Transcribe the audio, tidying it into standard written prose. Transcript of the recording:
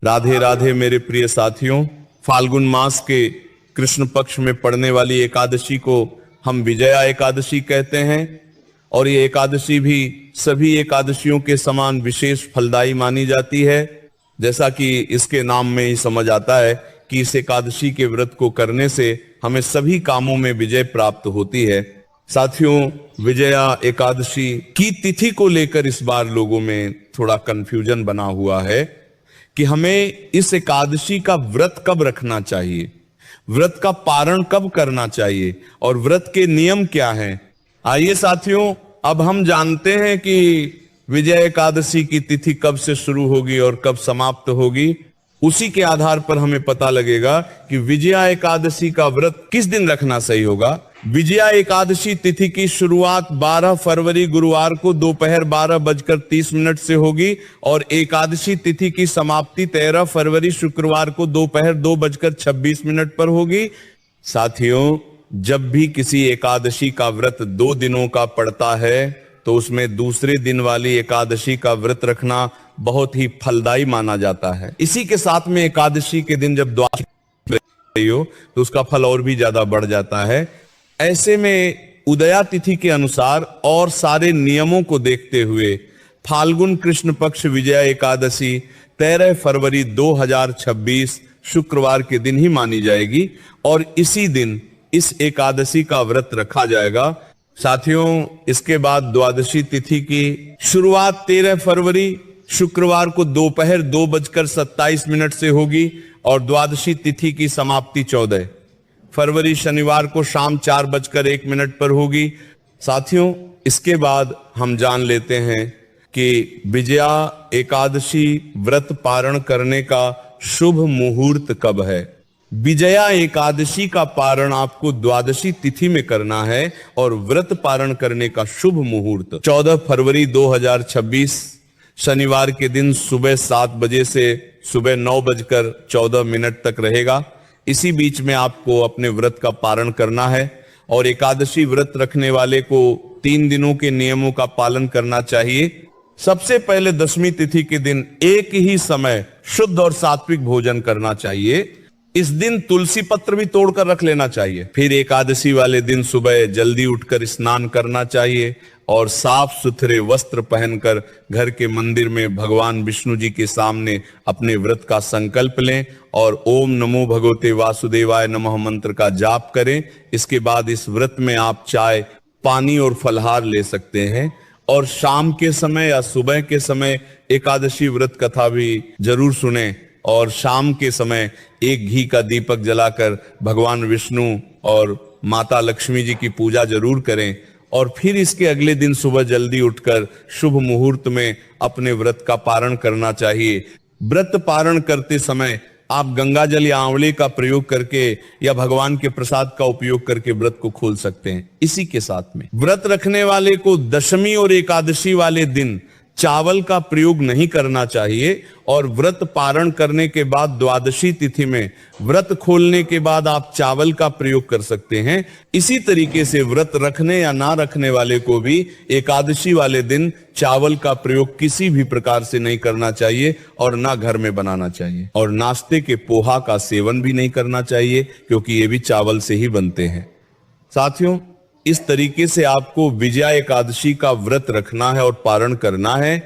राधे राधे मेरे प्रिय साथियों। फाल्गुन मास के कृष्ण पक्ष में पड़ने वाली एकादशी को हम विजया एकादशी कहते हैं और ये एकादशी भी सभी एकादशियों के समान विशेष फलदायी मानी जाती है। जैसा कि इसके नाम में ही समझ आता है कि इस एकादशी के व्रत को करने से हमें सभी कामों में विजय प्राप्त होती है। साथियों, विजया एकादशी की तिथि को लेकर इस बार लोगों में थोड़ा कंफ्यूजन बना हुआ है कि हमें इस एकादशी का व्रत कब रखना चाहिए, व्रत का पारण कब करना चाहिए और व्रत के नियम क्या हैं। आइए साथियों, अब हम जानते हैं कि विजय एकादशी की तिथि कब से शुरू होगी और कब समाप्त होगी। उसी के आधार पर हमें पता लगेगा कि विजया एकादशी का व्रत किस दिन रखना सही होगा। विजया एकादशी तिथि की शुरुआत 12 फरवरी गुरुवार को दोपहर 12:30 से होगी और एकादशी तिथि की समाप्ति 13 फरवरी शुक्रवार को दोपहर 2:26 पर होगी। साथियों, जब भी किसी एकादशी का व्रत 2 दिनों का पड़ता है तो उसमें दूसरे दिन वाली एकादशी का व्रत रखना बहुत ही फलदायी माना जाता है। इसी के साथ में एकादशी के दिन जब द्वादशी हो तो उसका फल और भी ज्यादा बढ़ जाता है। ऐसे में उदया तिथि के अनुसार और सारे नियमों को देखते हुए फाल्गुन कृष्ण पक्ष विजया एकादशी 13 फरवरी 2026 शुक्रवार के दिन ही मानी जाएगी और इसी दिन इस एकादशी का व्रत रखा जाएगा। साथियों, इसके बाद द्वादशी तिथि की शुरुआत 13 फरवरी शुक्रवार को दोपहर 2:27 से होगी और द्वादशी तिथि की समाप्ति 14 फरवरी शनिवार को शाम 4:01 पर होगी। साथियों, इसके बाद हम जान लेते हैं कि विजया एकादशी व्रत पारण करने का शुभ मुहूर्त कब है। विजया एकादशी का पारण आपको द्वादशी तिथि में करना है और व्रत पारण करने का शुभ मुहूर्त 14 फरवरी 2026 शनिवार के दिन सुबह 7 बजे से सुबह 9:14 तक रहेगा। इसी बीच में आपको अपने व्रत का पारण करना है और एकादशी व्रत रखने वाले को 3 दिनों के नियमों का पालन करना चाहिए। सबसे पहले दशमी तिथि के दिन एक ही समय शुद्ध और सात्विक भोजन करना चाहिए। इस दिन तुलसी पत्र भी तोड़कर रख लेना चाहिए। फिर एकादशी वाले दिन सुबह जल्दी उठकर स्नान करना चाहिए और साफ सुथरे वस्त्र पहनकर घर के मंदिर में भगवान विष्णु जी के सामने अपने व्रत का संकल्प लें और ओम नमो भगवते वासुदेवाय नमः मंत्र का जाप करें। इसके बाद इस व्रत में आप चाय, पानी और फलहार ले सकते हैं और शाम के समय या सुबह के समय एकादशी व्रत कथा भी जरूर सुने और शाम के समय एक घी का दीपक जलाकर भगवान विष्णु और माता लक्ष्मी जी की पूजा जरूर करें और फिर इसके अगले दिन सुबह जल्दी उठकर शुभ मुहूर्त में अपने व्रत का पारण करना चाहिए। व्रत पारण करते समय आप गंगा जल या आंवले का प्रयोग करके या भगवान के प्रसाद का उपयोग करके व्रत को खोल सकते हैं। इसी के साथ में व्रत रखने वाले को दशमी और एकादशी वाले दिन चावल का प्रयोग नहीं करना चाहिए और व्रत पारण करने के बाद द्वादशी तिथि में व्रत खोलने के बाद आप चावल का प्रयोग कर सकते हैं। इसी तरीके से व्रत रखने या ना रखने वाले को भी एकादशी वाले दिन चावल का प्रयोग किसी भी प्रकार से नहीं करना चाहिए और ना घर में बनाना चाहिए और नाश्ते के पोहा का सेवन भी नहीं करना चाहिए क्योंकि ये भी चावल से ही बनते हैं। साथियों, इस तरीके से आपको विजया एकादशी का व्रत रखना है और पारण करना है।